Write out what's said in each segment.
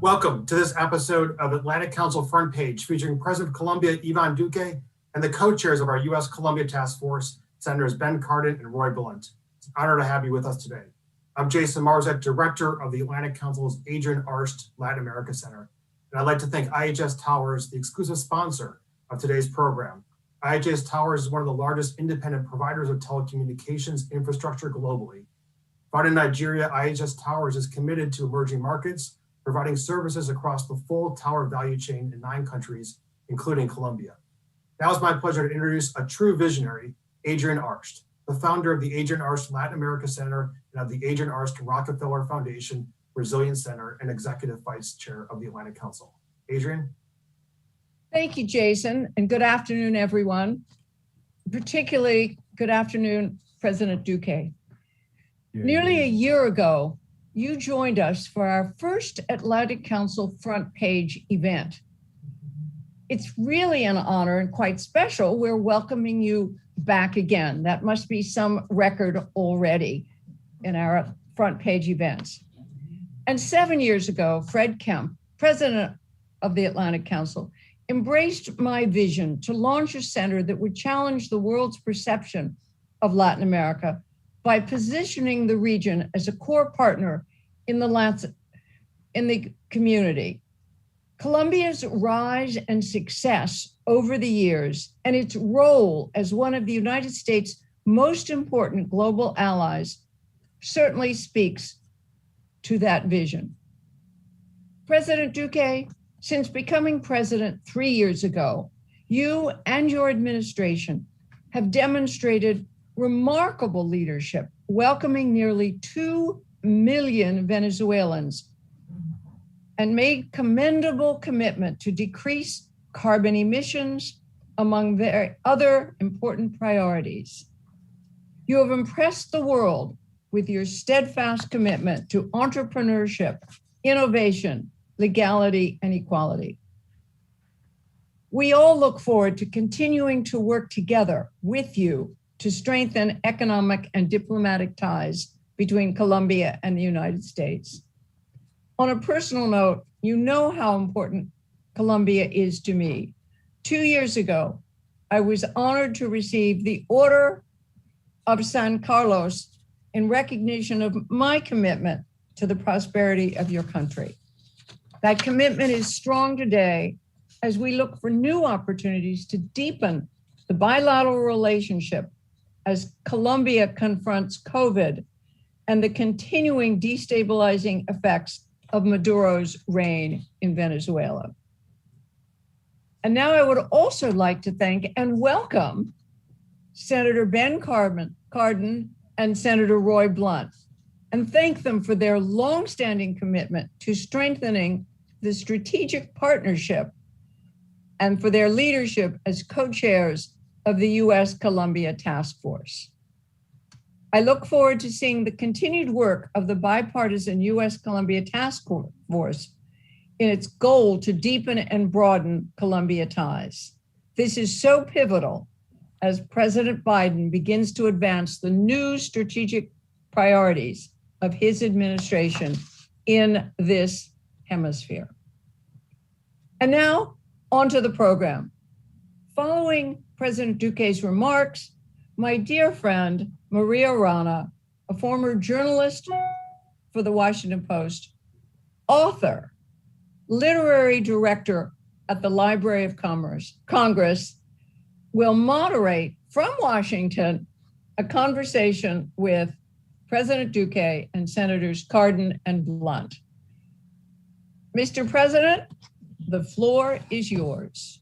Welcome to this episode of Atlantic Council Front Page, featuring President of Colombia, Iván Duque, and the co-chairs of our US-Colombia Task Force, Senators Ben Cardin and Roy Blunt. It's an honor to have you with us today. I'm Jason Marzek, Director of the Atlantic Council's Adrian Arsht Latin America Center, and I'd like to thank IHS Towers, the exclusive sponsor of today's program. IHS Towers is one of the largest independent providers of telecommunications infrastructure globally. Founded in Nigeria, IHS Towers is committed to emerging markets, providing services across the full tower value chain in 9 countries, including Colombia. Now it's my pleasure to introduce a true visionary, Adrian Arsht, the founder of the Adrian Arsht Latin America Center and of the Adrian Arsht Rockefeller Foundation Resilience Center and Executive Vice Chair of the Atlantic Council. Adrian? Thank you, Jason, and good afternoon, everyone. Particularly good afternoon, President Duque. Nearly a year ago, you joined us for our first Atlantic Council Front Page event. It's really an honor and quite special. We're welcoming you back again. That must be some record already in our Front Page events. And 7 years ago, Fred Kemp, President of the Atlantic Council, embraced my vision to launch a center that would challenge the world's perception of Latin America by positioning the region as a core partner in the community. Colombia's rise and success over the years and its role as one of the United States' most important global allies certainly speaks to that vision. President Duque, since becoming president 3 years ago, you and your administration have demonstrated remarkable leadership, welcoming nearly 2 million Venezuelans and made commendable commitment to decrease carbon emissions, among their other important priorities. You have impressed the world with your steadfast commitment to entrepreneurship, innovation, legality, and equality. We all look forward to continuing to work together with you to strengthen economic and diplomatic ties between Colombia and the United States. On a personal note, you know how important Colombia is to me. 2 years ago, I was honored to receive the Order of San Carlos in recognition of my commitment to the prosperity of your country. That commitment is strong today as we look for new opportunities to deepen the bilateral relationship as Colombia confronts COVID and the continuing destabilizing effects of Maduro's reign in Venezuela. And now I would also like to thank and welcome Senator Ben Cardin and Senator Roy Blunt, and thank them for their longstanding commitment to strengthening the strategic partnership and for their leadership as co-chairs of the US-Colombia Task Force. I look forward to seeing the continued work of the bipartisan US-Colombia Task Force in its goal to deepen and broaden Colombia ties. This is so pivotal as President Biden begins to advance the new strategic priorities of his administration in this hemisphere. And now, on to the program. Following President Duque's remarks, my dear friend, Maria Rana, a former journalist for the Washington Post, author, literary director at the Library of Congress, will moderate from Washington a conversation with President Duque and Senators Cardin and Blunt. Mr. President, the floor is yours.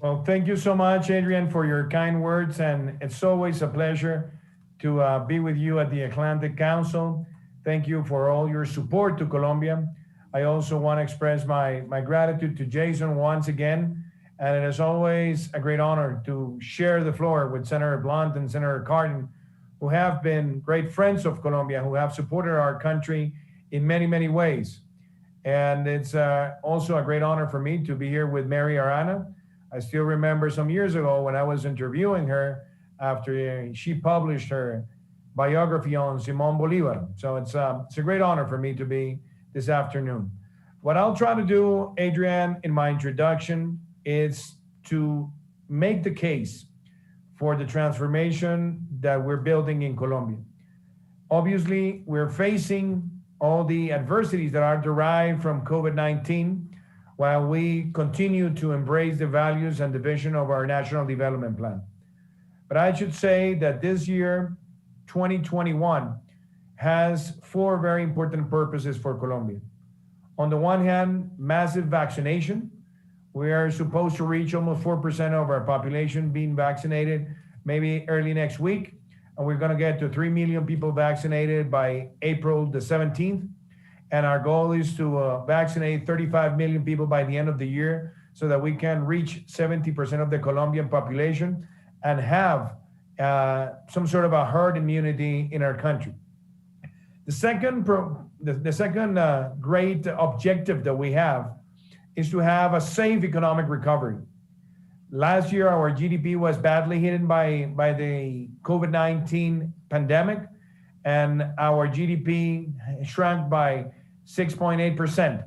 Well, thank you so much, Adrian, for your kind words. And it's always a pleasure to be with you at the Atlantic Council. Thank you for all your support to Colombia. I also want to express my gratitude to Jason once again. And it is always a great honor to share the floor with Senator Blunt and Senator Cardin, who have been great friends of Colombia, who have supported our country in many, many ways. And it's also a great honor for me to be here with Mary Arana. I still remember some years ago when I was interviewing her after she published her biography on Simón Bolívar. So it's a great honor for me to be this afternoon. What I'll try to do, Adrian, in my introduction is to make the case for the transformation that we're building in Colombia. Obviously, we're facing all the adversities that are derived from COVID-19 while we continue to embrace the values and the vision of our National Development Plan. But I should say that this year, 2021, has four very important purposes for Colombia. On the one hand, massive vaccination. We are supposed to reach almost 4% of our population being vaccinated maybe early next week. And we're gonna get to 3 million people vaccinated by April the 17th. And our goal is to vaccinate 35 million people by the end of the year so that we can reach 70% of the Colombian population and have some sort of a herd immunity in our country. The second great objective that we have is to have a safe economic recovery. Last year, our GDP was badly hit by the COVID-19 pandemic, and our GDP shrunk by 6.8%.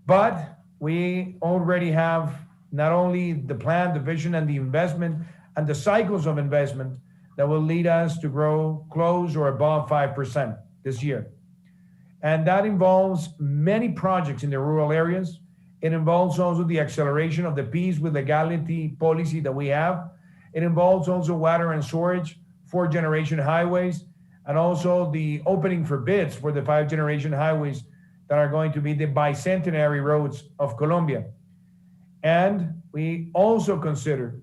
But we already have not only the plan, the vision, and the investment, and the cycles of investment that will lead us to grow close or above 5% this year. And that involves many projects in the rural areas. It involves also the acceleration of the peace with legality policy that we have. It involves also water and storage, 4th-generation highways, and also the opening for bids for the 5th-generation highways that are going to be the bicentenary roads of Colombia. And we also consider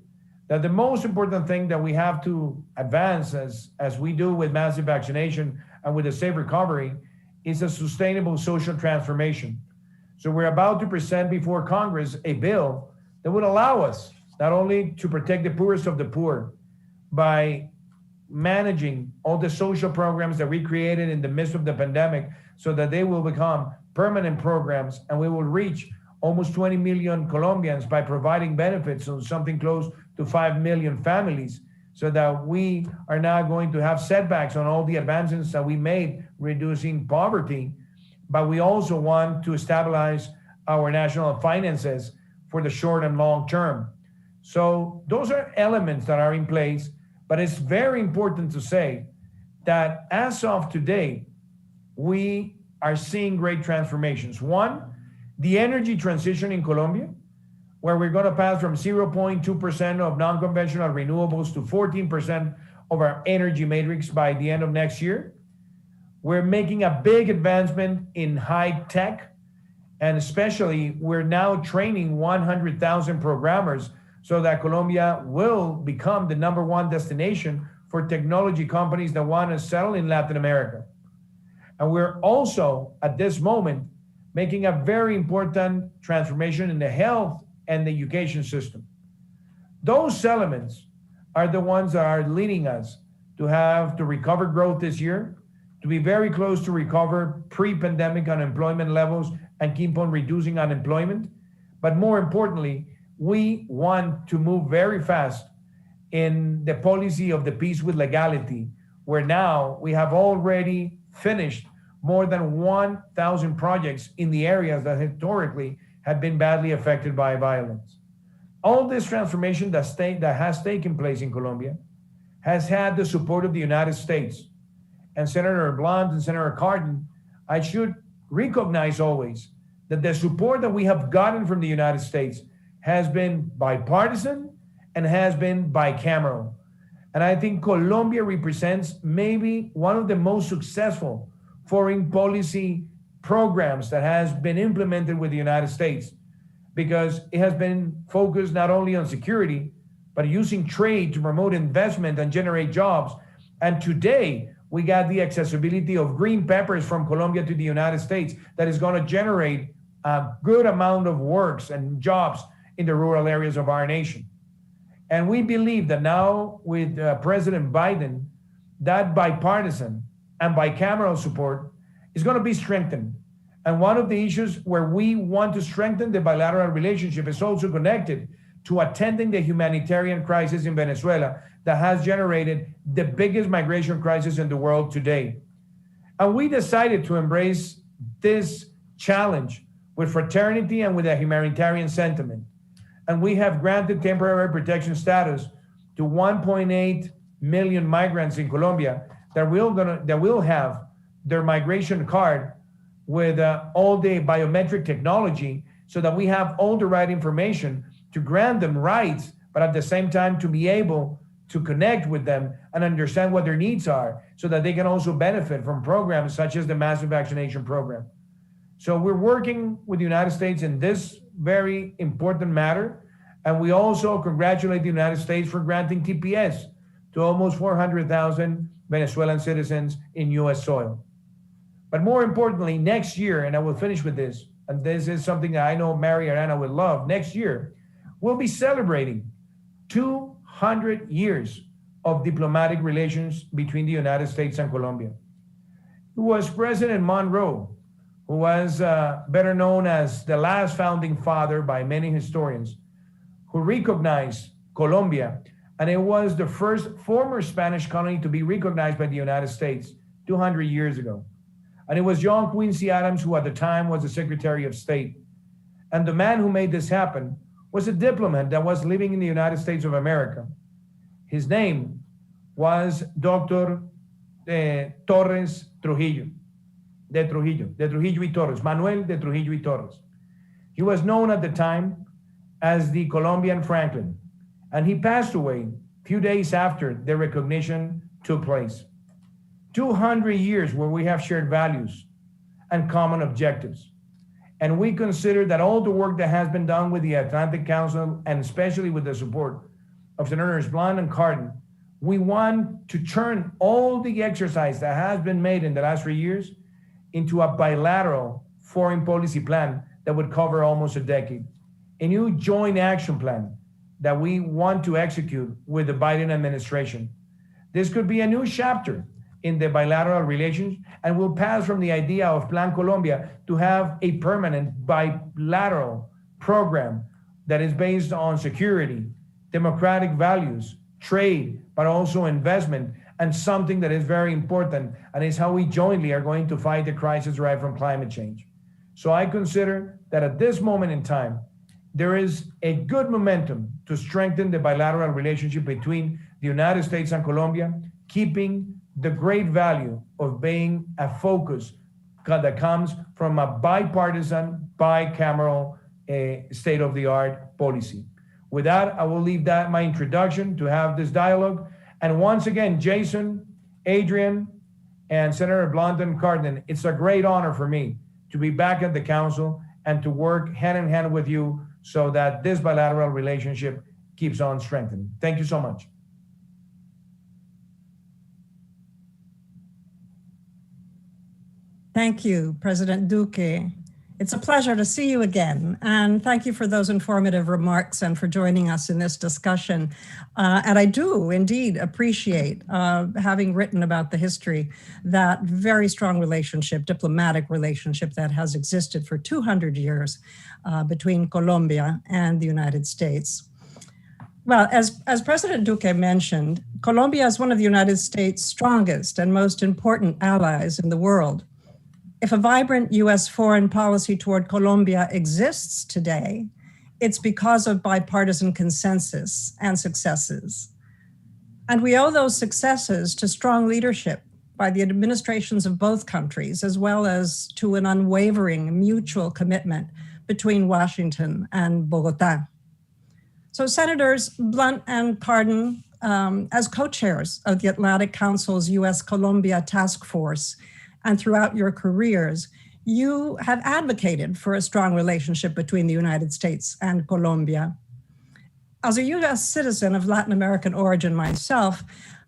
that the most important thing that we have to advance as we do with massive vaccination and with a safe recovery is a sustainable social transformation. So we're about to present before Congress a bill that would allow us not only to protect the poorest of the poor by managing all the social programs that we created in the midst of the pandemic so that they will become permanent programs and we will reach almost 20 million Colombians by providing benefits on something close to 5 million families, so that we are not going to have setbacks on all the advances that we made reducing poverty, but we also want to stabilize our national finances for the short and long term. So those are elements that are in place, but it's very important to say that as of today, we are seeing great transformations. One, the energy transition in Colombia, where we're going to pass from 0.2% of non-conventional renewables to 14% of our energy matrix by the end of next year. We're making a big advancement in high tech, and especially we're now training 100,000 programmers so that Colombia will become the #1 destination for technology companies that want to settle in Latin America. And we're also, at this moment, making a very important transformation in the health and the education system. Those elements are the ones that are leading us to recover growth this year, to be very close to recover pre-pandemic unemployment levels and keep on reducing unemployment. But more importantly, we want to move very fast in the policy of the peace with legality, where now we have already finished more than 1,000 projects in the areas that historically had been badly affected by violence. All this transformation that has taken place in Colombia has had the support of the United States. And Senator Blunt and Senator Cardin, I should recognize always that the support that we have gotten from the United States has been bipartisan and has been bicameral. And I think Colombia represents maybe one of the most successful foreign policy programs that has been implemented with the United States, because it has been focused not only on security, but using trade to promote investment and generate jobs. And today, we got the accessibility of green peppers from Colombia to the United States that is going to generate a good amount of works and jobs in the rural areas of our nation. And we believe that now with President Biden, that bipartisan and bicameral support is going to be strengthened. And one of the issues where we want to strengthen the bilateral relationship is also connected to attending the humanitarian crisis in Venezuela that has generated the biggest migration crisis in the world today. And we decided to embrace this challenge with fraternity and with a humanitarian sentiment. And we have granted temporary protection status to 1.8 million migrants in Colombia that will have their migration card with all the biometric technology, so that we have all the right information to grant them rights, but at the same time to be able to connect with them and understand what their needs are, so that they can also benefit from programs such as the massive vaccination program. So we're working with the United States in this very important matter. And we also congratulate the United States for granting TPS to almost 400,000 Venezuelan citizens in US soil. But more importantly, next year, and I will finish with this, and this is something that I know Mary Arana would love, next year, we'll be celebrating 200 years of diplomatic relations between the United States and Colombia. It was President Monroe, who was better known as the last founding father by many historians, who recognized Colombia, and it was the first former Spanish colony to be recognized by the United States 200 years ago. And it was John Quincy Adams, who at the time was the Secretary of State. And the man who made this happen was a diplomat that was living in the United States of America. His name was Dr. Torres Trujillo, de Trujillo y Torres, Manuel de Trujillo y Torres. He was known at the time as the Colombian Franklin, and he passed away a few days after the recognition took place. 200 years where we have shared values and common objectives. And we consider that all the work that has been done with the Atlantic Council, and especially with the support of Senators Blunt and Cardin, we want to turn all the exercise that has been made in the last 3 years into a bilateral foreign policy plan that would cover almost a decade. A new joint action plan that we want to execute with the Biden administration. This could be a new chapter in the bilateral relations, and will pass from the idea of Plan Colombia to have a permanent bilateral program that is based on security, democratic values, trade, but also investment, and something that is very important, and is how we jointly are going to fight the crisis derived from climate change. So I consider that at this moment in time, there is a good momentum to strengthen the bilateral relationship between the United States and Colombia, keeping the great value of being a focus that comes from a bipartisan, bicameral, state-of-the-art policy. With that, I will leave that my introduction to have this dialogue. And once again, Jason, Adrian, and Senator Blunt and Cardin, it's a great honor for me to be back at the council and to work hand in hand with you so that this bilateral relationship keeps on strengthening. Thank you so much. Thank you, President Duque. It's a pleasure to see you again. And thank you for those informative remarks and for joining us in this discussion. And I do indeed appreciate, having written about the history, that very strong relationship, diplomatic relationship that has existed for 200 years between Colombia and the United States. Well, as President Duque mentioned, Colombia is one of the United States' strongest and most important allies in the world. If a vibrant US foreign policy toward Colombia exists today, it's because of bipartisan consensus and successes. And we owe those successes to strong leadership by the administrations of both countries, as well as to an unwavering mutual commitment between Washington and Bogota. So Senators Blunt and Cardin, as co-chairs of the Atlantic Council's US-Colombia Task Force, and throughout your careers, you have advocated for a strong relationship between the United States and Colombia. As a US citizen of Latin American origin myself,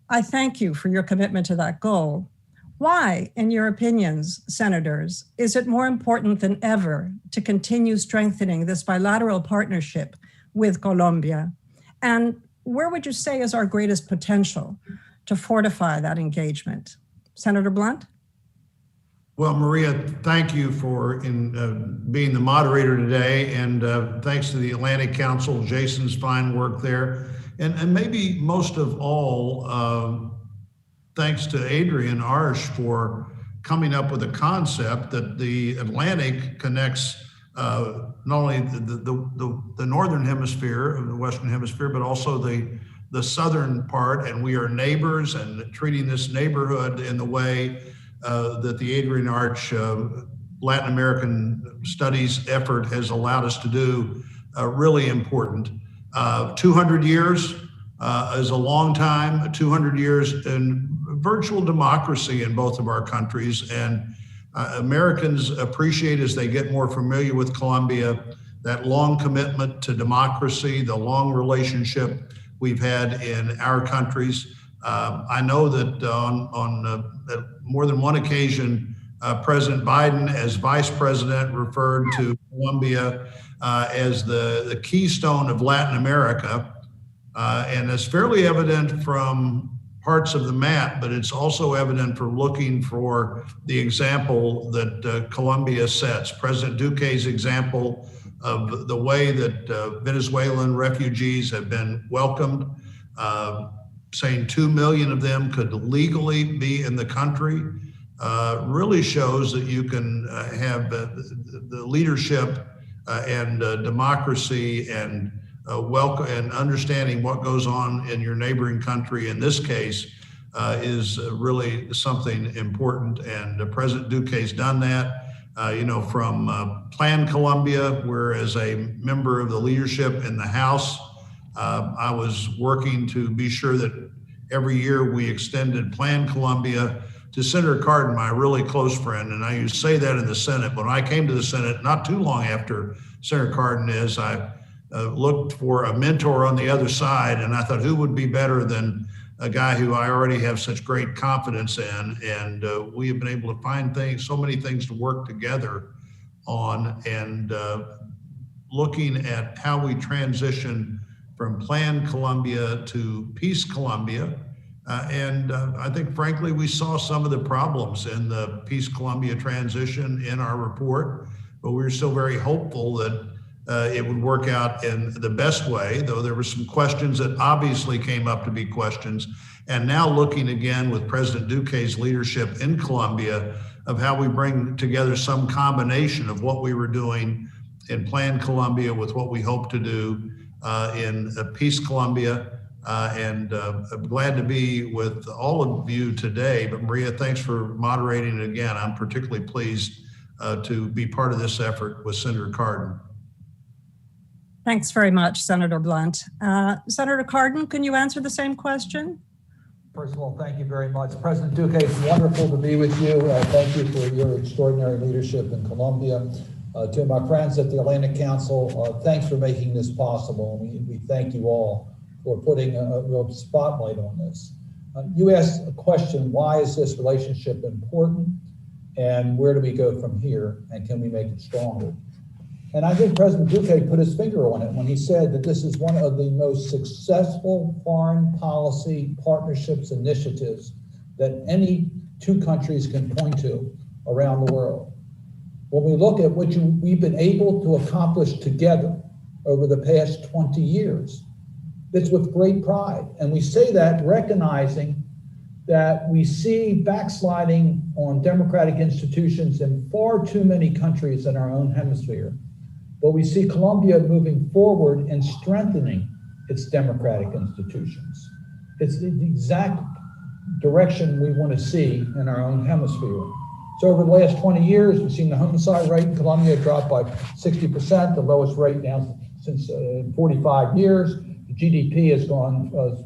I thank you for your commitment to that goal. Why, in your opinions, Senators, is it more important than ever to continue strengthening this bilateral partnership with Colombia? And where would you say is our greatest potential to fortify that engagement? Senator Blunt? Well, Maria, thank you for being the moderator today, and thanks to the Atlantic Council, Jason's fine work there, and maybe most of all, thanks to Adrian Arsh for coming up with a concept that the Atlantic connects not only the northern hemisphere of the Western Hemisphere, but also the southern part, and we are neighbors, and treating this neighborhood in the way that the Adrian Arch Latin American Studies effort has allowed us to do, really important. 200 years is a long time, 200 years in virtual democracy in both of our countries, and Americans appreciate, as they get more familiar with Colombia, that long commitment to democracy, the long relationship we've had in our countries. I know that on more than one occasion, President Biden, as vice president, referred to Colombia as the keystone of Latin America. And it's fairly evident from parts of the map, but it's also evident from looking for the example that Colombia sets. President Duque's example of the way that Venezuelan refugees have been welcomed, saying 2 million of them could legally be in the country, really shows that you can have the leadership and democracy and welcome and understanding what goes on in your neighboring country. In this case, is really something important, and President Duque's done that. From Plan Colombia, where as a member of the leadership in the House, I was working to be sure that every year we extended Plan Colombia to Senator Cardin, my really close friend, and I used to say that in the Senate. When I came to the Senate, not too long after Senator Cardin is, I looked for a mentor on the other side, and I thought, who would be better than a guy who I already have such great confidence in? And we have been able to find so many things to work together on, and looking at how we transition from Plan Colombia to Peace Colombia. I think, frankly, we saw some of the problems in the Peace Colombia transition in our report, but we were still very hopeful that it would work out in the best way, though there were some questions that obviously came up to be questions. And now looking again with President Duque's leadership in Colombia of how we bring together some combination of what we were doing in Plan Colombia with what we hope to do in Peace Colombia. I'm glad to be with all of you today. But Maria, thanks for moderating it again. I'm particularly pleased to be part of this effort with Senator Cardin. Thanks very much, Senator Blunt. Senator Cardin, can you answer the same question? First of all, thank you very much. President Duque, it's wonderful to be with you. Thank you for your extraordinary leadership in Colombia. To my friends at the Atlantic Council, thanks for making this possible. We thank you all for putting a real spotlight on this. You asked a question, why is this relationship important? And where do we go from here? And can we make it stronger? And I think President Duque put his finger on it when he said that this is one of the most successful foreign policy partnerships initiatives that any two countries can point to around the world. When we look at what we've been able to accomplish together over the past 20 years, it's with great pride. And we say that recognizing that we see backsliding on democratic institutions in far too many countries in our own hemisphere. But we see Colombia moving forward and strengthening its democratic institutions. It's the exact direction we want to see in our own hemisphere. So over the last 20 years, we've seen the homicide rate in Colombia drop by 60%, the lowest rate now since 45 years. The GDP has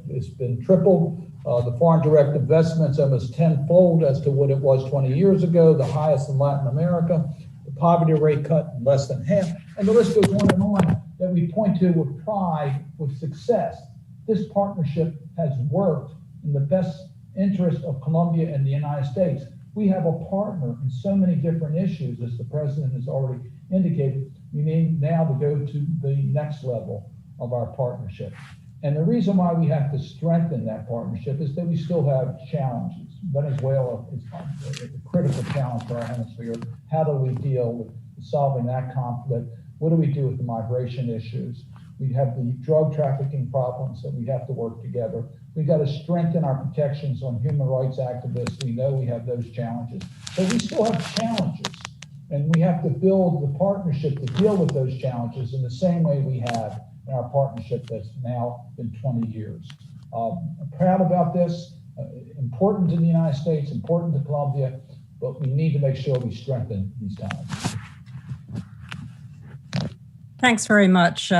it's been tripled. The foreign direct investments almost tenfold as to what it was 20 years ago, the highest in Latin America. The poverty rate cut in less than half. And the list goes on and on that we point to with pride, with success. This partnership has worked in the best interest of Colombia and the United States. We have a partner in so many different issues, as the president has already indicated. We need now to go to the next level of our partnership. And the reason why we have to strengthen that partnership is that we still have challenges. Venezuela is a critical challenge for our hemisphere. How do we deal with solving that conflict? What do we do with the migration issues? We have the drug trafficking problems that we have to work together. We've got to strengthen our protections on human rights activists. We know we have those challenges. So we still have challenges. And we have to build the partnership to deal with those challenges in the same way we have in our partnership that's now been 20 years. I'm proud about this, important to the United States, important to Colombia, but we need to make sure we strengthen these ties. Thanks very much,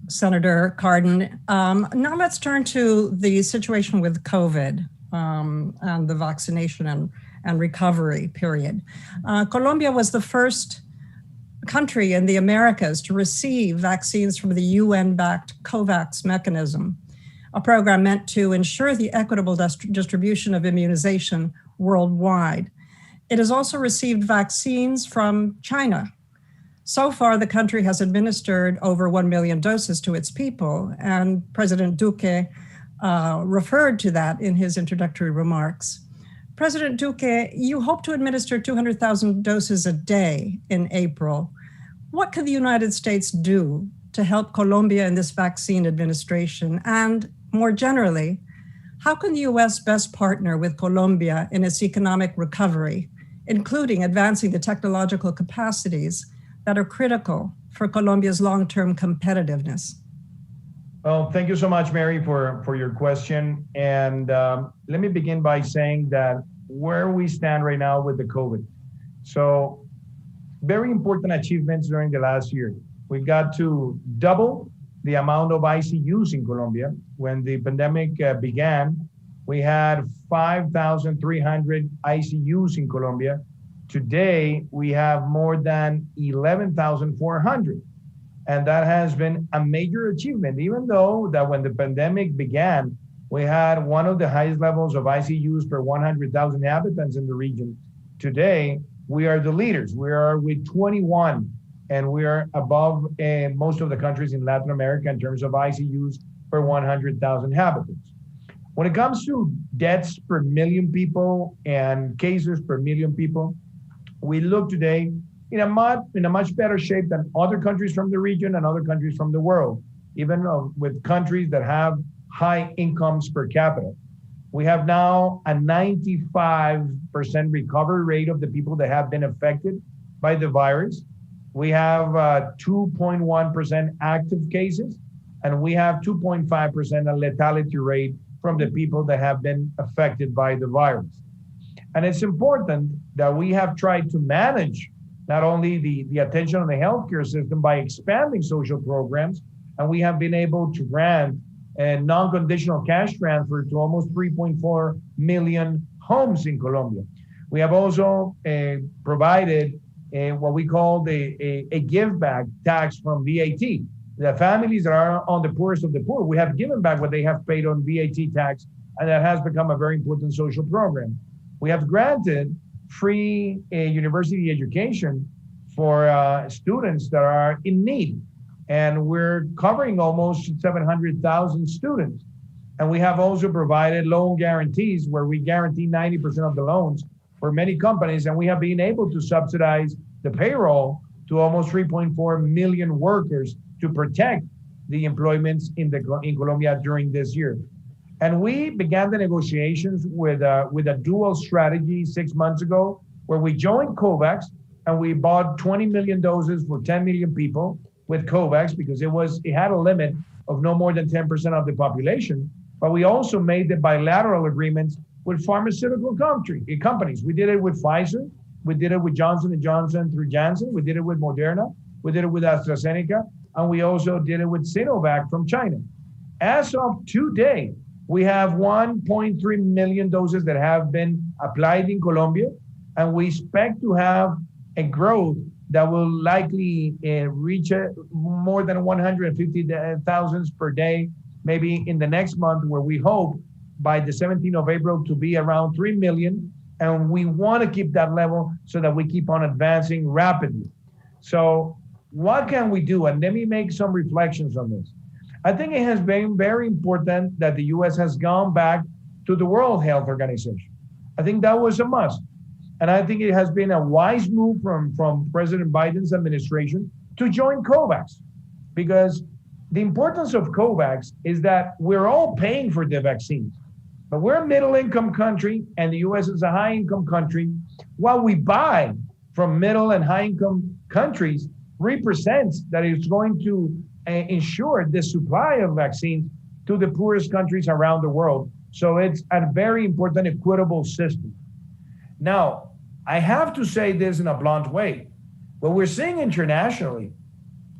Senator Cardin. Now let's turn to the situation with COVID and the vaccination and recovery period. Colombia was the first country in the Americas to receive vaccines from the UN-backed COVAX mechanism, a program meant to ensure the equitable distribution of immunization worldwide. It has also received vaccines from China. So far, the country has administered over 1 million doses to its people, and President Duque referred to that in his introductory remarks. President Duque, you hope to administer 200,000 doses a day in April. What can the United States do to help Colombia in this vaccine administration? And more generally, how can the US best partner with Colombia in its economic recovery, including advancing the technological capacities that are critical for Colombia's long-term competitiveness? Well, thank you so much, Mary, for your question. And let me begin by saying that where we stand right now with the COVID. So very important achievements during the last year. We got to double the amount of ICUs in Colombia. When the pandemic began, we had 5,300 ICUs in Colombia. Today, we have more than 11,400. And that has been a major achievement, even though that when the pandemic began, we had one of the highest levels of ICUs per 100,000 inhabitants in the region. Today, we are the leaders. We are with 21, and we are above most of the countries in Latin America in terms of ICUs per 100,000 inhabitants. When it comes to deaths per million people and cases per million people, we look today in a much better shape than other countries from the region and other countries from the world, even with countries that have high incomes per capita. We have now a 95% recovery rate of the people that have been affected by the virus. We have 2.1% active cases, and we have 2.5% a lethality rate from the people that have been affected by the virus. And it's important that we have tried to manage not only the attention on the healthcare system by expanding social programs, and we have been able to grant a non-conditional cash transfer to almost 3.4 million homes in Colombia. We have also provided what we call a give back tax from VAT. The families that are on the poorest of the poor, we have given back what they have paid on VAT tax, and that has become a very important social program. We have granted free university education for students that are in need. And we're covering almost 700,000 students. And we have also provided loan guarantees where we guarantee 90% of the loans for many companies. And we have been able to subsidize the payroll to almost 3.4 million workers to protect the employments in Colombia during this year. And we began the negotiations with a dual strategy 6 months ago, where we joined COVAX and we bought 20 million doses for 10 million people with COVAX because it had a limit of no more than 10% of the population. But we also made the bilateral agreements with pharmaceutical companies. We did it with Pfizer, we did it with Johnson & Johnson through Janssen, we did it with Moderna, we did it with AstraZeneca, and we also did it with Sinovac from China. As of today, we have 1.3 million doses that have been applied in Colombia, and we expect to have a growth that will likely reach more than 150,000 per day, maybe in the next month, where we hope by the 17th of April to be around 3 million. And we want to keep that level so that we keep on advancing rapidly. So what can we do? And let me make some reflections on this. I think it has been very important that the US has gone back to the World Health Organization. I think that was a must. And I think it has been a wise move from President Biden's administration to join COVAX, because the importance of COVAX is that we're all paying for the vaccines, but we're a middle income country and the US is a high income country. What we buy from middle and high income countries represents that it's going to ensure the supply of vaccines to the poorest countries around the world. So it's a very important equitable system. Now, I have to say this in a blunt way. What we're seeing internationally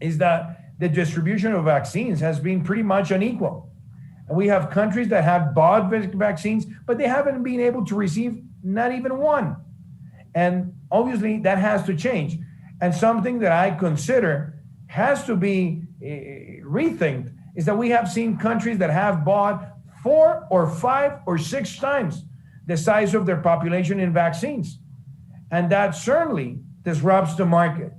is that the distribution of vaccines has been pretty much unequal. And we have countries that have bought vaccines, but they haven't been able to receive not even one. And obviously that has to change. And something that I consider has to be rethinked is that we have seen countries that have bought 4 or 5 or 6 times the size of their population in vaccines. And that certainly disrupts the market.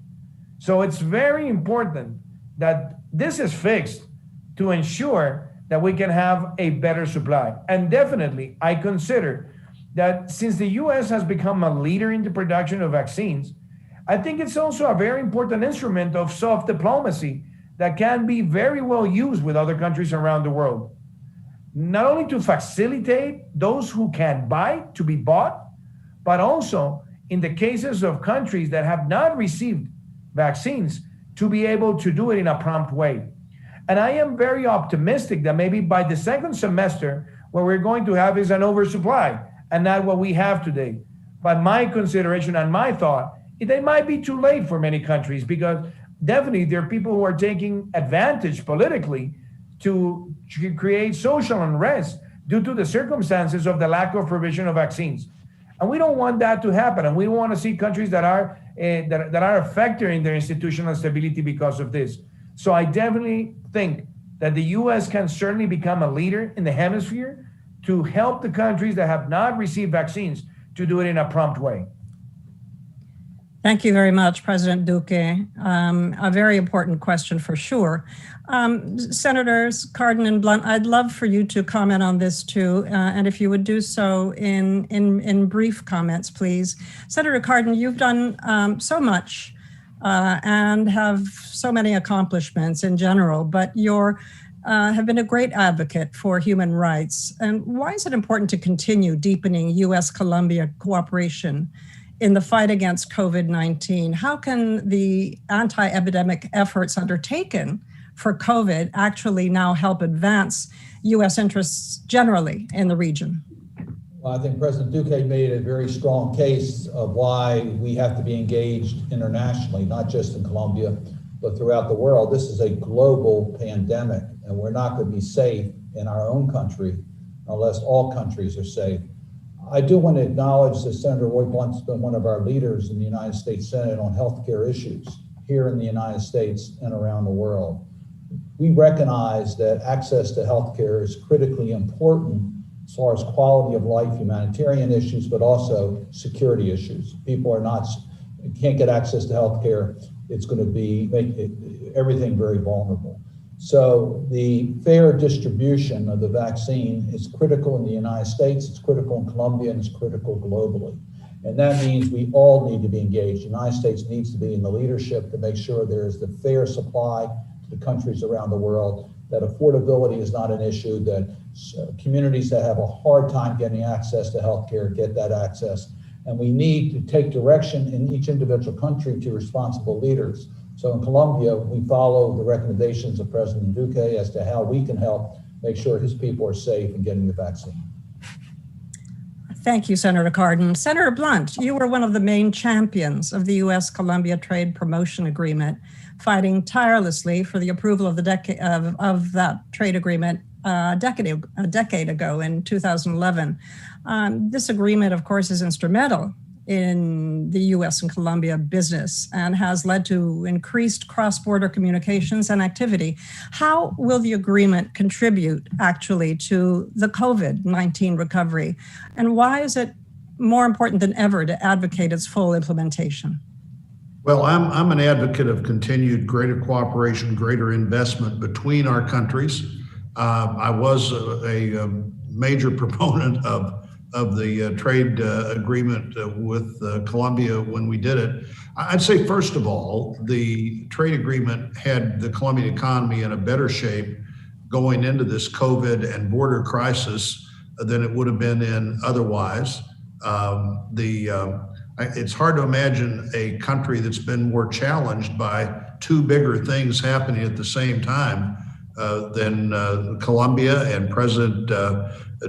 So it's very important that this is fixed to ensure that we can have a better supply. And definitely, I consider that since the US has become a leader in the production of vaccines, I think it's also a very important instrument of soft diplomacy that can be very well used with other countries around the world. Not only to facilitate those who can buy to be bought, but also in the cases of countries that have not received vaccines to be able to do it in a prompt way. And I am very optimistic that maybe by the second semester, what we're going to have is an oversupply and not what we have today. But my consideration and my thought, they might be too late for many countries because definitely there are people who are taking advantage politically to create social unrest due to the circumstances of the lack of provision of vaccines. And we don't want that to happen. And we don't want to see countries that are affecting their institutional stability because of this. So I definitely think that the US can certainly become a leader in the hemisphere to help the countries that have not received vaccines to do it in a prompt way. Thank you very much, President Duque. A very important question for sure. Senators Cardin and Blunt, I'd love for you to comment on this too, and if you would do so in brief comments, please. Senator Cardin, you've done so much and have so many accomplishments in general, but you have been a great advocate for human rights. And why is it important to continue deepening US-Colombia cooperation in the fight against COVID-19? How can the anti-epidemic efforts undertaken for COVID actually now help advance US interests generally in the region? Well, I think President Duque made a very strong case of why we have to be engaged internationally, not just in Colombia, but throughout the world. This is a global pandemic, and we're not going to be safe in our own country unless all countries are safe. I do want to acknowledge that Senator Roy Blunt's been one of our leaders in the United States Senate on healthcare issues here in the United States and around the world. We recognize that access to healthcare is critically important as far as quality of life, humanitarian issues, but also security issues. People can't get access to healthcare. It's going to make everything very vulnerable. So the fair distribution of the vaccine is critical in the United States, it's critical in Colombia, and it's critical globally. And that means we all need to be engaged. The United States needs to be in the leadership to make sure there is the fair supply to the countries around the world, that affordability is not an issue, that communities that have a hard time getting access to healthcare get that access. And we need to take direction in each individual country to responsible leaders. So in Colombia, we follow the recommendations of President Duque as to how we can help make sure his people are safe in getting the vaccine. Thank you, Senator Cardin. Senator Blunt, you were one of the main champions of the US-Colombia Trade Promotion Agreement, fighting tirelessly for the approval of that trade agreement a decade ago in 2011. This agreement, of course, is instrumental in the US and Colombia business and has led to increased cross-border communications and activity. How will the agreement contribute actually to the COVID-19 recovery? And why is it more important than ever to advocate its full implementation? Well, I'm an advocate of continued greater cooperation, greater investment between our countries. I was a major proponent of the trade agreement with Colombia when we did it. I'd say, first of all, the trade agreement had the Colombian economy in a better shape going into this COVID and border crisis than it would have been in otherwise. It's hard to imagine a country that's been more challenged by two bigger things happening at the same time than Colombia, and President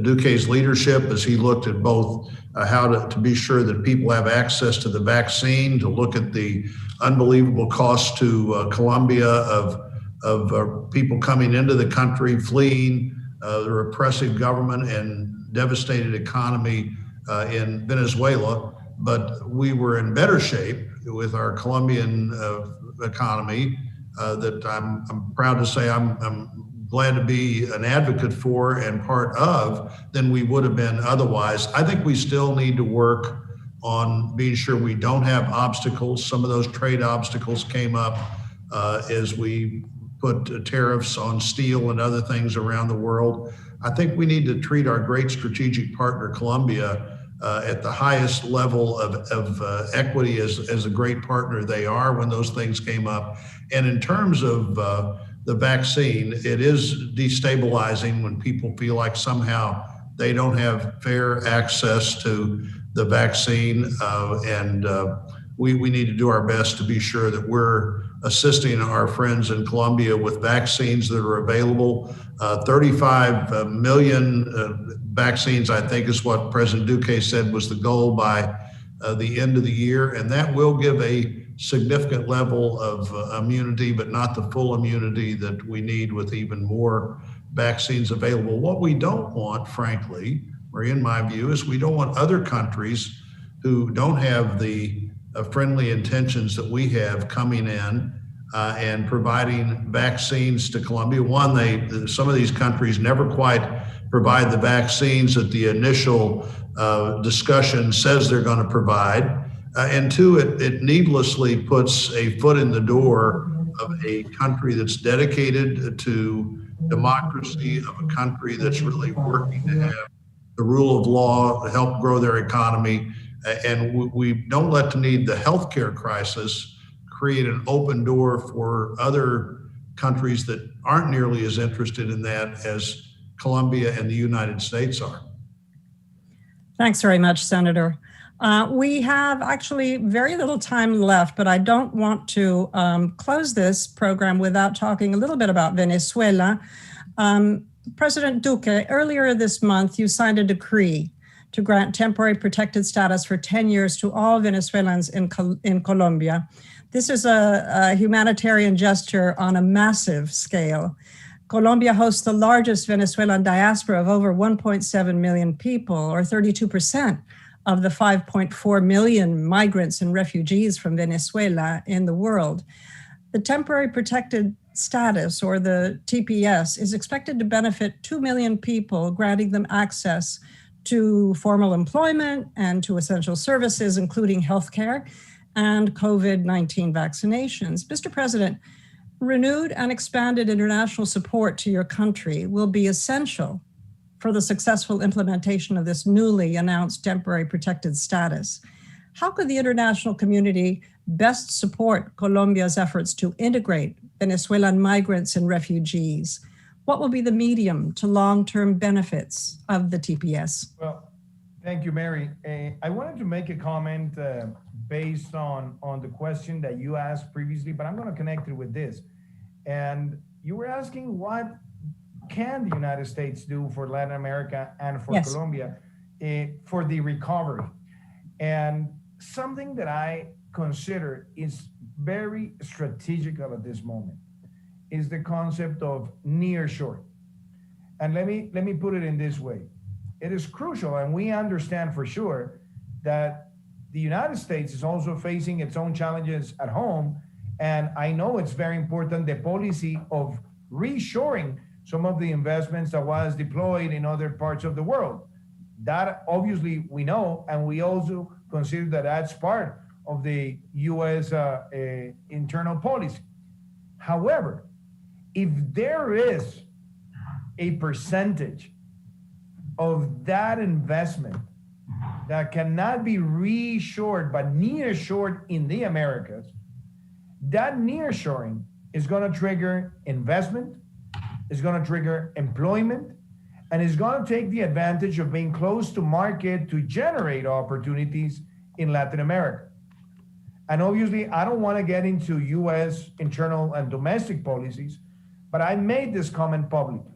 Duque's leadership as he looked at both how to be sure that people have access to the vaccine, to look at the unbelievable cost to Colombia of people coming into the country, fleeing the repressive government and devastated economy in Venezuela. But we were in better shape with our Colombian economy that I'm proud to say I'm glad to be an advocate for and part of than we would have been otherwise. I think we still need to work on being sure we don't have obstacles. Some of those trade obstacles came up as we put tariffs on steel and other things around the world. I think we need to treat our great strategic partner, Colombia, at the highest level of equity as a great partner they are when those things came up. And in terms of the vaccine, it is destabilizing when people feel like somehow they don't have fair access to the vaccine. We need to do our best to be sure that we're assisting our friends in Colombia with vaccines that are available. 35 million vaccines, I think, is what President Duque said was the goal by the end of the year. And that will give a significant level of immunity, but not the full immunity that we need with even more vaccines available. What we don't want, frankly, or in my view, is we don't want other countries who don't have the friendly intentions that we have coming in and providing vaccines to Colombia. One, some of these countries never quite provide the vaccines that the initial discussion says they're going to provide. And two, it needlessly puts a foot in the door of a country that's dedicated to democracy, of a country that's really working to have the rule of law, help grow their economy. And we don't let the healthcare crisis create an open door for other countries that aren't nearly as interested in that as Colombia and the United States are. Thanks very much, Senator. We have actually very little time left, but I don't want to close this program without talking a little bit about Venezuela. President Duque, earlier this month, you signed a decree to grant temporary protected status for 10 years to all Venezuelans in Colombia. This is a humanitarian gesture on a massive scale. Colombia hosts the largest Venezuelan diaspora of over 1.7 million people, or 32% of the 5.4 million migrants and refugees from Venezuela in the world. The temporary protected status, or the TPS, is expected to benefit 2 million people, granting them access to formal employment and to essential services, including healthcare and COVID-19 vaccinations. Mr. President, renewed and expanded international support to your country will be essential for the successful implementation of this newly announced temporary protected status. How could the international community best support Colombia's efforts to integrate Venezuelan migrants and refugees? What will be the medium to long-term benefits of the TPS? Well, thank you, Mary. I wanted to make a comment based on the question that you asked previously, but I'm going to connect it with this. And you were asking, what can the United States do for Latin America and for Colombia for the recovery? And something that I consider is very strategic at this moment is the concept of nearshore. And let me put it in this way. It is crucial, and we understand for sure that the United States is also facing its own challenges at home. And I know it's very important, the policy of reshoring some of the investments that was deployed in other parts of the world. That obviously we know, and we also consider that that's part of the US internal policy. However, if there is a percentage of that investment that cannot be reshored but nearshored in the Americas, that nearshoring is going to trigger investment, is going to trigger employment, and is going to take the advantage of being close to market to generate opportunities in Latin America. And obviously, I don't want to get into US internal and domestic policies, but I made this comment publicly.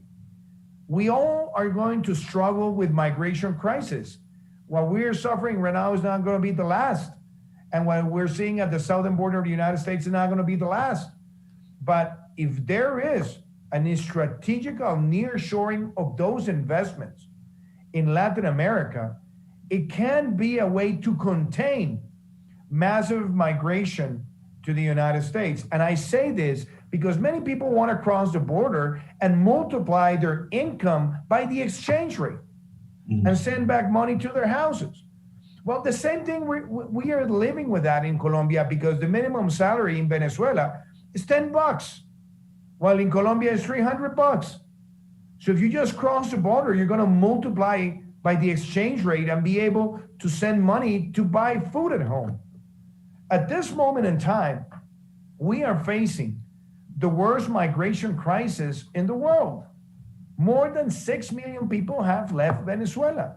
We all are going to struggle with migration crisis. What we're suffering right now is not going to be the last. And what we're seeing at the southern border of the United States is not going to be the last. But if there is a strategical nearshoring of those investments in Latin America, it can be a way to contain massive migration to the United States. And I say this because many people want to cross the border and multiply their income by the exchange rate and send back money to their houses. Well, the same thing, we are living with that in Colombia because the minimum salary in Venezuela is $10, while in Colombia it's $300. So if you just cross the border, you're going to multiply by the exchange rate and be able to send money to buy food at home. At this moment in time, we are facing the worst migration crisis in the world. More than 6 million people have left Venezuela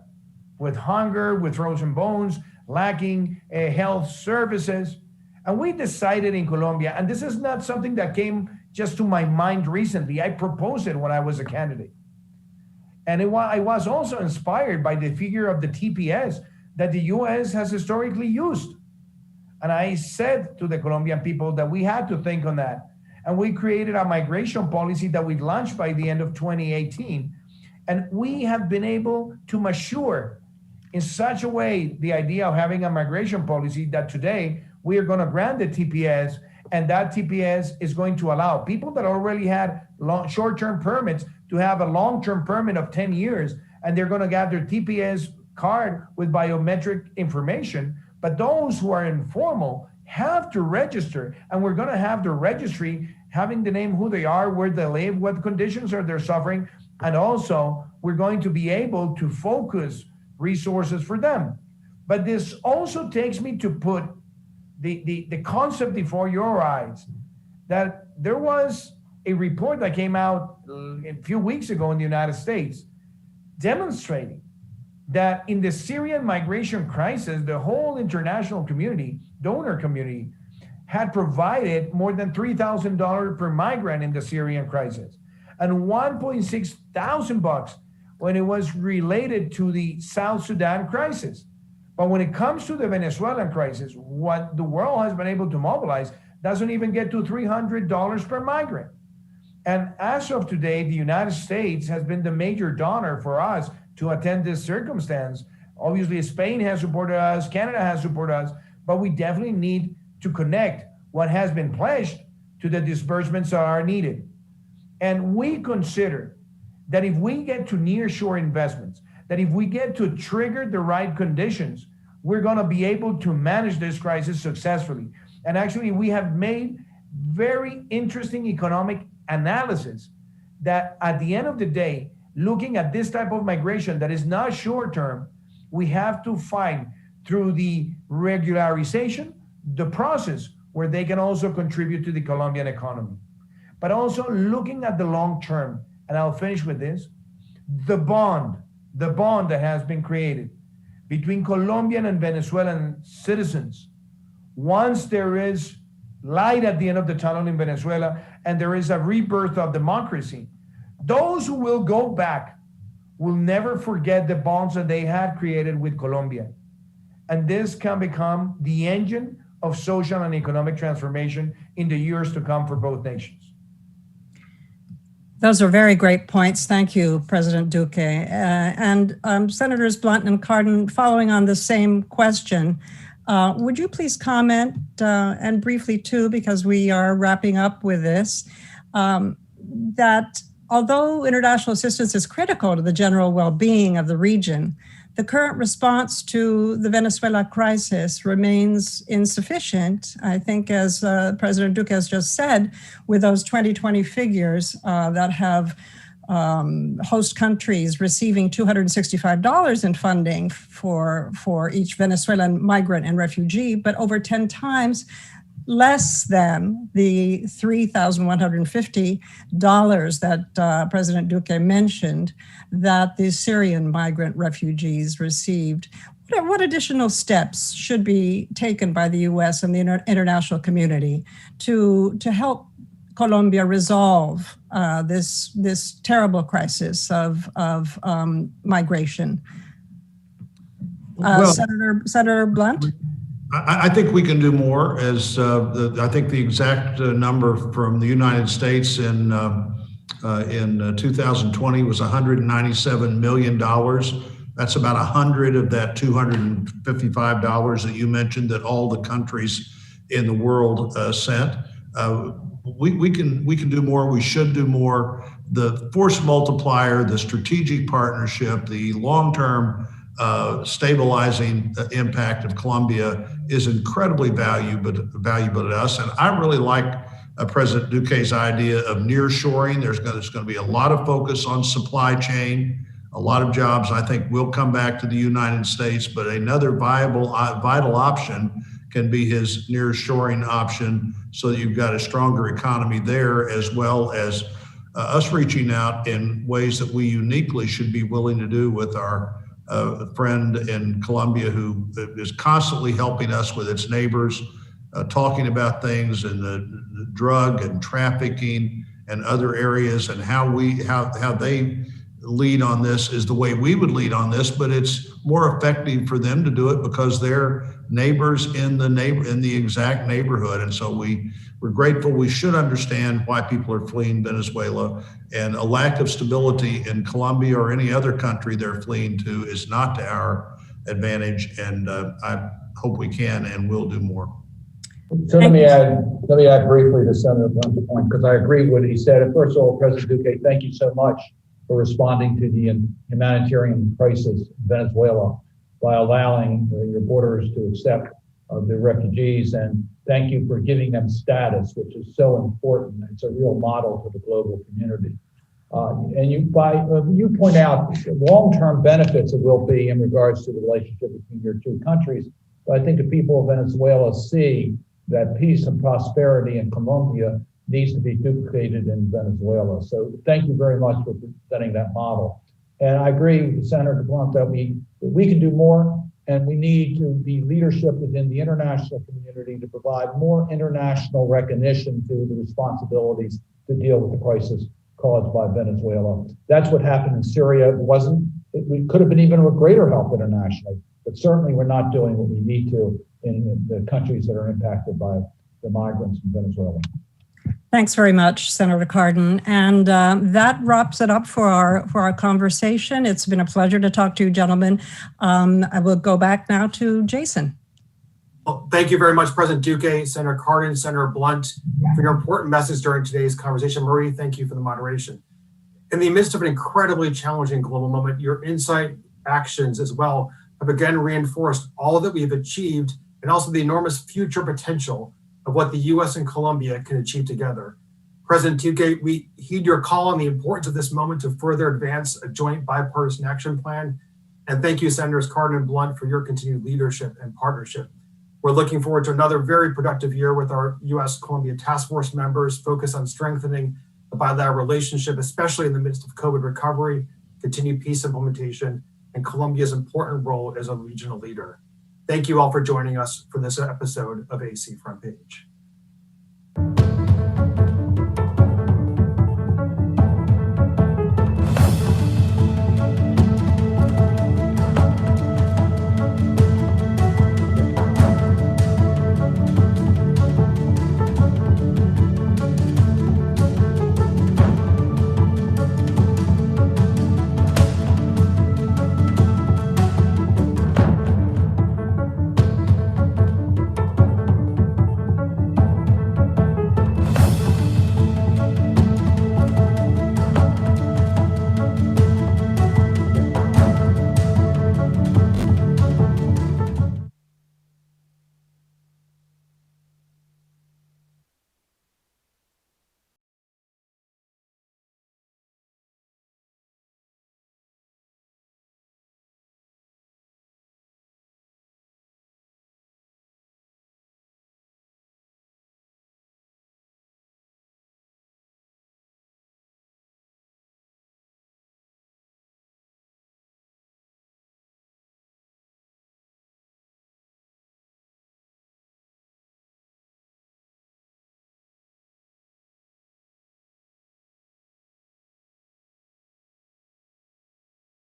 with hunger, with frozen bones, lacking health services. And we decided in Colombia, and this is not something that came just to my mind recently, I proposed it when I was a candidate. And I was also inspired by the figure of the TPS that the US has historically used. And I said to the Colombian people that we had to think on that. And we created a migration policy that we launched by the end of 2018. And we have been able to mature in such a way the idea of having a migration policy that today we are going to grant the TPS, and that TPS is going to allow people that already had short-term permits to have a long-term permit of 10 years, and they're going to get their TPS card with biometric information. But those who are informal have to register, and we're going to have the registry having the name, who they are, where they live, what conditions are they're suffering, and also we're going to be able to focus resources for them. But this also takes me to put the concept before your eyes that there was a report that came out a few weeks ago in the United States demonstrating that in the Syrian migration crisis, the whole international community, donor community, had provided more than $3,000 per migrant in the Syrian crisis, and $1.6 thousand when it was related to the South Sudan crisis. But when it comes to the Venezuelan crisis, what the world has been able to mobilize doesn't even get to $300 per migrant. And as of today, the United States has been the major donor for us to attend this circumstance. Obviously, Spain has supported us, Canada has supported us, but we definitely need to connect what has been pledged to the disbursements that are needed. And we consider that if we get to nearshore investments, that if we get to trigger the right conditions, we're going to be able to manage this crisis successfully. And actually, we have made very interesting economic analysis that at the end of the day, looking at this type of migration that is not short-term, we have to find through the regularization, the process where they can also contribute to the Colombian economy. But also looking at the long term, and I'll finish with this, the bond that has been created between Colombian and Venezuelan citizens. Once there is light at the end of the tunnel in Venezuela and there is a rebirth of democracy, those who will go back will never forget the bonds that they had created with Colombia. And this can become the engine of social and economic transformation in the years to come for both nations. Those are very great points. Thank you, President Duque. And Senators Blunt and Cardin, following on the same question, would you please comment, and briefly too, because we are wrapping up with this, that although international assistance is critical to the general well-being of the region, the current response to the Venezuela crisis remains insufficient. I think, as President Duque has just said, with those 2020 figures that have host countries receiving $265 in funding for each Venezuelan migrant and refugee, but over 10 times less than the $3,150 that President Duque mentioned that the Syrian migrant refugees received. what additional steps should be taken by the U.S. and the international community to help Colombia resolve this terrible crisis of migration? Senator Blunt? I think we can do more. As I think the exact number from the United States in 2020 was $197 million. That's about 100 of that $255 that you mentioned that all the countries in the world sent. We can do more. We should do more. The force multiplier, the strategic partnership, the long-term stabilizing impact of Colombia is incredibly valuable to us. And I really like President Duque's idea of nearshoring. There's going to be a lot of focus on supply chain. A lot of jobs, I think, will come back to the United States, but another vital option can be his nearshoring option, so that you've got a stronger economy there, as well as us reaching out in ways that we uniquely should be willing to do with our friend in Colombia, who is constantly helping us with its neighbors, talking about things in the drug and trafficking and other areas, and how they lead on this is the way we would lead on this, but it's more effective for them to do it because they're neighbors in the exact neighborhood. And so we're grateful. We should understand why people are fleeing Venezuela, and a lack of stability in Colombia or any other country they're fleeing to is not to our advantage. And I hope we can and will do more. So let me add briefly to Senator Blunt's point, because I agree with what he said. And first of all, President Duque, thank you so much for responding to the humanitarian crisis in Venezuela by allowing your borders to accept the refugees. And thank you for giving them status, which is so important. It's a real model to the global community. And you point out long-term benefits it will be in regards to the relationship between your two countries. But I think the people of Venezuela see that peace and prosperity in Colombia needs to be duplicated in Venezuela. So thank you very much for presenting that model. And I agree with Senator Blunt that we can do more, and we need to be leadership within the international community to provide more international recognition to the responsibilities to deal with the crisis caused by Venezuela. That's what happened in Syria. We could have been even with greater help internationally, but certainly we're not doing what we need to in the countries that are impacted by the migrants from Venezuela. Thanks very much, Senator Cardin. And that wraps it up for our conversation. It's been a pleasure to talk to you, gentlemen. I will go back now to Jason. Well, thank you very much, President Duque, Senator Cardin, Senator Blunt, for your important message during today's conversation. Marie, thank you for the moderation. In the midst of an incredibly challenging global moment, your insight, actions as well, have again reinforced all that we've achieved and also the enormous future potential of what the U.S. and Colombia can achieve together. President Duque, we heed your call on the importance of this moment to further advance a joint bipartisan action plan. And thank you, Senators Cardin and Blunt, for your continued leadership and partnership. We're looking forward to another very productive year with our US-Colombia Task Force members focused on strengthening the bilateral relationship, especially in the midst of COVID recovery, continued peace implementation, and Colombia's important role as a regional leader. Thank you all for joining us for this episode of AC Front Page.